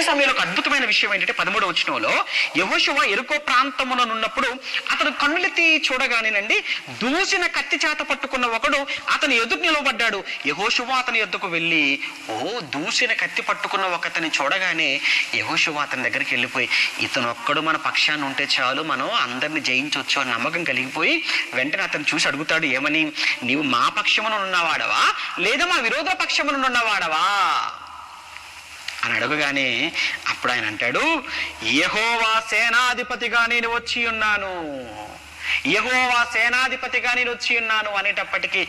సమయంలో ఒక అద్భుతమైన విషయం ఏంటంటే 13వ వచనంలో యెహోషువ యెరికో ప్రాంతమున ఉన్నప్పుడు అతను కన్నులెత్తి చూడగానేనండి దూసిన కత్తి చేత పట్టుకున్న ఒకడు అతని ఎదురు నిలబడ్డాడు. యెహోషువ అతని యొద్దకు వెళ్ళి దూసిన కత్తి పట్టుకున్న ఒకతని చూడగానే యెహోషువ అతని దగ్గరికి వెళ్ళిపోయి ఇతను ఒక్కడు మన పక్షాన్ని ఉంటే చాలు, మనం అందరిని జయించవచ్చు అని నమ్మకం కలిగిపోయి వెంటనే అతను చూసి అడుగుతాడు, ఏమని, నీవు మా పక్షమున ఉన్నవాడవా లేదా మా విరోధ పక్షమున ఉన్నవాడవా అని అడగగానే అప్పుడు ఆయన అంటాడు, యెహోవా సేనాధిపతిగా నేను వచ్చి ఉన్నాను, యెహోవా సేనాధిపతిగా నేను వచ్చి ఉన్నాను అనేటప్పటికీ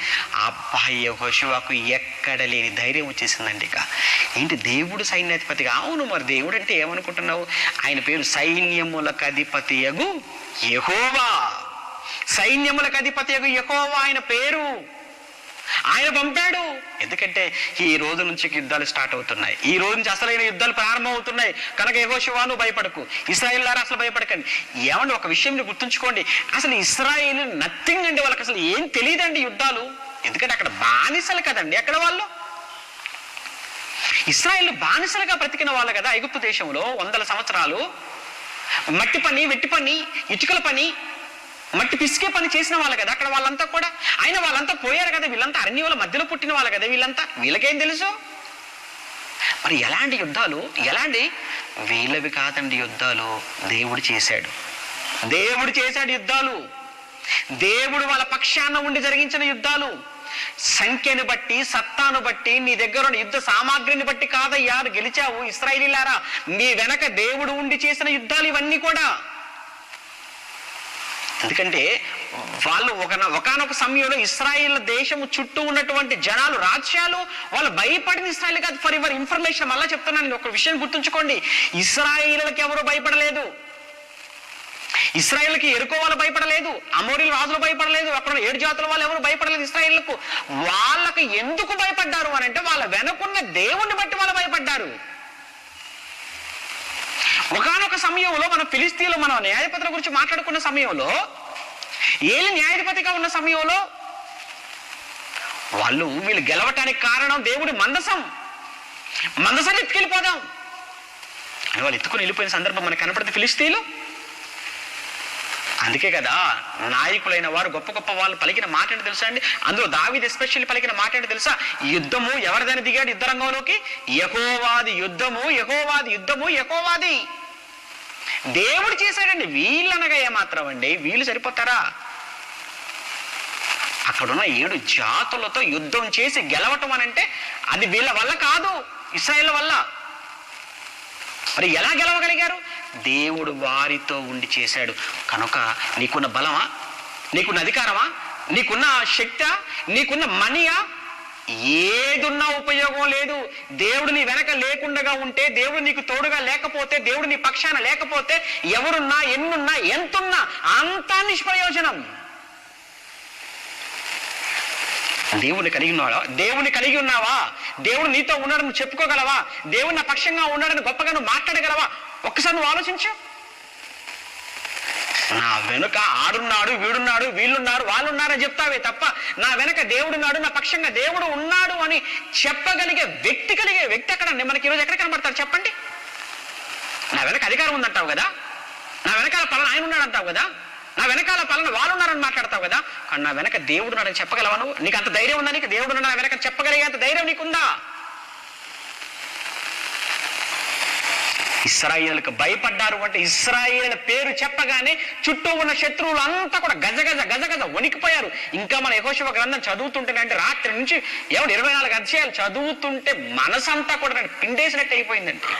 అబ్బాయి యెహోషువకు ఎక్కడ లేని ధైర్యం వచ్చేసిందండి. ఇక ఏంటి, దేవుడు సైన్యాధిపతిగా? అవును, మరి దేవుడు అంటే ఏమనుకుంటున్నావు? ఆయన పేరు సైన్యములకు అధిపతియగు యెహోవా, సైన్యములకు అధిపతియగు యెహోవా ఆయన పేరు. ఆయన పంపాడు. ఎందుకంటే ఈ రోజు నుంచి యుద్ధాలు స్టార్ట్ అవుతున్నాయి, ఈ రోజు నుంచి అసలైన యుద్ధాలు ప్రారంభం అవుతున్నాయి కనుక యెహోషువ నువ్వు భయపడకు, ఇశ్రాయేలులారా అసలు భయపడకండి. ఏమండి, ఒక విషయం మీరు గుర్తుంచుకోండి, అసలు ఇశ్రాయేలు నథింగ్ అండి, వాళ్ళకి అసలు ఏం తెలియదండి యుద్ధాలు. ఎందుకంటే అక్కడ బానిసలు కదండి, అక్కడ వాళ్ళు ఇశ్రాయేలు బానిసలుగా బ్రతికిన వాళ్ళు కదా. ఐగుప్తు దేశంలో 100 సంవత్సరాలు మట్టి పని, వెట్టి పని, ఇటుకల పని, మట్టి పిసికే పని చేసిన వాళ్ళు కదా అక్కడ వాళ్ళంతా కూడా. అయినా వాళ్ళంతా పోయారు కదా, వీళ్ళంతా అరణ్యాల మధ్యలో పుట్టిన వాళ్ళు కదా వీళ్ళంతా, వీళ్ళకేం తెలుసు? మరి ఎలాంటి యుద్ధాలు, ఎలాంటి వీళ్ళవి కాదండి యుద్ధాలు, దేవుడు చేశాడు, దేవుడు చేశాడు యుద్ధాలు. దేవుడు వాళ్ళ పక్షాన ఉండి జరిగించిన యుద్ధాలు. సంఖ్యను బట్టి, సత్తాను బట్టి, నీ దగ్గర ఉన్న యుద్ధ సామాగ్రిని బట్టి కాదయ్యా గెలిచావు ఇశ్రాయేలీయులారా, మీ వెనక దేవుడు ఉండి చేసిన యుద్ధాలు ఇవన్నీ కూడా. ఎందుకంటే వాళ్ళు ఒకనొక సమయంలో ఇశ్రాయేల్ దేశము చుట్టూ ఉన్నటువంటి జనాలు, రాజ్యాలు వాళ్ళు భయపడిన ఇశ్రాయేల్ కాదు. ఫర్ యువర్ ఇన్ఫర్మేషన్ మళ్ళా చెప్తున్నాను, ఒక విషయం గుర్తుంచుకోండి, ఇశ్రాయేలుకి ఎవరు భయపడలేదు. ఇశ్రాయేల్కి యెరికో వాళ్ళు భయపడలేదు, అమోరీల రాజులు భయపడలేదు, అక్కడ 7 జాతుల వాళ్ళు ఎవరు భయపడలేదు ఇశ్రాయేలుకు. వాళ్ళకు ఎందుకు భయపడ్డారు అని అంటే వాళ్ళ వెనుకున్న దేవుణ్ణి బట్టి వాళ్ళు భయపడ్డారు. ఒకనొక సమయంలో మనం ఫిలిస్తీన్లో మనం న్యాయాధిపతుల గురించి మాట్లాడుకున్న సమయంలో, ఏలి న్యాయాధిపతిగా ఉన్న సమయంలో వీళ్ళు గెలవటానికి కారణం దేవుడి మందసాన్ని ఎత్తుకెళ్ళిపోదాం అని వాళ్ళు ఎత్తుకుని వెళ్ళిపోయిన సందర్భం మనకు కనపడుతుంది ఫిలిస్తీన్లు. అందుకే కదా నాయకులైన వారు, గొప్ప గొప్ప వాళ్ళు పలికిన మాట ఏంటి తెలుసా అండి? అందులో దావీదు ఎస్పెషల్లీ పలికిన మాట ఏంటి తెలుసా? యుద్ధము ఎవరిదని దిగాడు యుద్ధ రంగంలోకి? యెహోవాది యుద్ధము, యెహోవాది యుద్ధము, యెహోవాది. దేవుడు చేశాడండి. వీళ్ళనగా ఏమాత్రం అండి, వీళ్ళు సరిపోతారా? అక్కడున్న 7 జాతులతో యుద్ధం చేసి గెలవటం అని అంటే అది వీళ్ళ వల్ల కాదు, ఇశ్రాయేల్ వల్ల. మరి ఎలా గెలవగలిగారు? దేవుడు వారితో ఉండి చేశాడు. కనుక నీకున్న బలమా, నీకున్న అధికారమా, నీకున్న శక్తి, నీకున్న మనీయా, ఏదున్నా ఉపయోగం లేదు. దేవుడు నీ వెనక లేకుండా ఉంటే, దేవుడు నీకు తోడుగా లేకపోతే, దేవుడు నీ పక్షాన లేకపోతే, ఎవరున్నా, ఎన్నున్నా, ఎంతున్నా అంతా నిష్ప్రయోజనం. దేవుని కలిగి ఉన్నావా? దేవుడు నీతో ఉన్నాడని చెప్పుకోగలవా? దేవుడు నా పక్షంగా ఉన్నాడని గొప్పగా నువ్వు మాట్లాడగలవా? ఒక్కసారి నువ్వు ఆలోచించు. నా వెనుక ఆడున్నాడు, వీడున్నాడు, వీళ్ళున్నారు, వాళ్ళున్నారని చెప్తావే తప్ప నా వెనక దేవుడున్నాడు, నా పక్షంగా దేవుడు ఉన్నాడు అని చెప్పగలిగే వ్యక్తి ఎక్కడ? మనకి ఈరోజు ఎక్కడ కనబడతారు చెప్పండి? నా వెనక అధికారం ఉందంటావు కదా, నా వెనకాల పలానా ఆయన ఉన్నాడు అంటావు కదా, నా వెనకాల పలానా వాళ్ళు ఉన్నారని మాట్లాడతావు కదా, కానీ నా వెనక దేవుడు ఉన్నాడని చెప్పగలవా నువ్వు? నీకు అంత ధైర్యం ఉందా? నీకు దేవుడు నా వెనక చెప్పగలిగే అంత ధైర్యం నీకుందా? ఇశ్రాయేలుకు భయపడ్డారు అంటే ఇశ్రాయేలు పేరు చెప్పగానే చుట్టూ ఉన్న శత్రువులు అంతా కూడా గజగజ వణికిపోయారు. ఇంకా మన యెహోషువ గ్రంథం చదువుతుంటేనే అంటే రాత్రి నుంచి 24 అధ్యాయాలు చదువుతుంటే మనసంతా కూడా పిండేసినట్టు అయిపోయిందండి.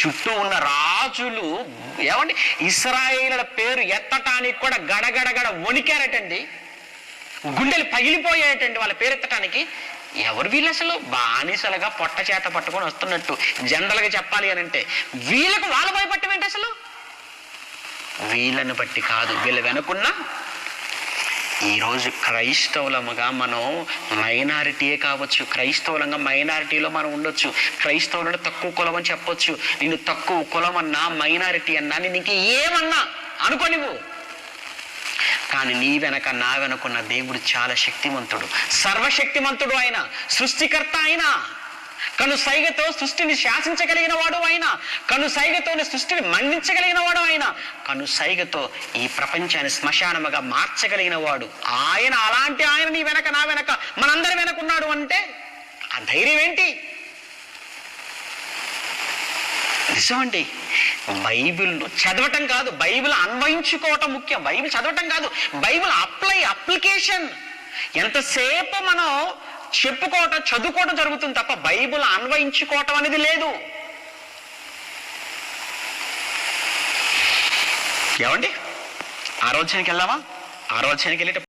చుట్టూ ఉన్న రాజులు ఇశ్రాయేలుల పేరు ఎత్తటానికి కూడా గడగడగడ వణికారటండి, గుండెలు పగిలిపోయాయటండి వాళ్ళ పేరు ఎత్తటానికి. ఎవరు వీళ్ళు? అసలు బానిసలుగా పొట్ట చేత పట్టుకొని వస్తున్నట్టు జనరల్గా చెప్పాలి అని అంటే వీళ్ళకు వాళ్ళు భయపడటం ఏంటి? అసలు వీళ్ళని బట్టి కాదు, వీళ్ళ వెనుకున్న ఈరోజు క్రైస్తవులముగా మనం మైనారిటీయే కావచ్చు, క్రైస్తవులంగా మైనారిటీలో మనం ఉండొచ్చు, క్రైస్తవులను తక్కువ కులం అని చెప్పొచ్చు. నేను తక్కువ కులం అన్నా, మైనారిటీ అన్నా, నేను ఇంక ఏమన్నా అనుకో నువ్వు, కానీ నీ వెనక నా వెనకున్న దేవుడు చాలా శక్తిమంతుడు, సర్వశక్తిమంతుడు. ఆయన సృష్టికర్త. ఆయన కను సైగతో సృష్టిని శాసించగలిగిన వాడు ఆయన, కను సైగతోని సృష్టిని మండించగలిగిన వాడు ఆయన, కను సైగతో ఈ ప్రపంచాన్ని శ్మశానముగా మార్చగలిగిన వాడు ఆయన. అలాంటి ఆయన నీ వెనక నా వెనక మనందరి వెనక ఉన్నాడు అంటే ఆ ధైర్యం ఏంటి? నిజమండి. బైబిల్ చదవటం కాదు, బైబిల్ అన్వయించుకోవటం ముఖ్యం. బైబిల్ చదవటం కాదు, బైబిల్ అప్లికేషన్. ఎంతసేపు మనం చెప్పుకోవటం చదువుకోవటం జరుగుతుంది తప్ప బైబిల్ అన్వయించుకోవటం అనేది లేదు. ఏమండి, ఆరోచనకి వెళ్దామా? ఆరోచనకి వెళ్ళేట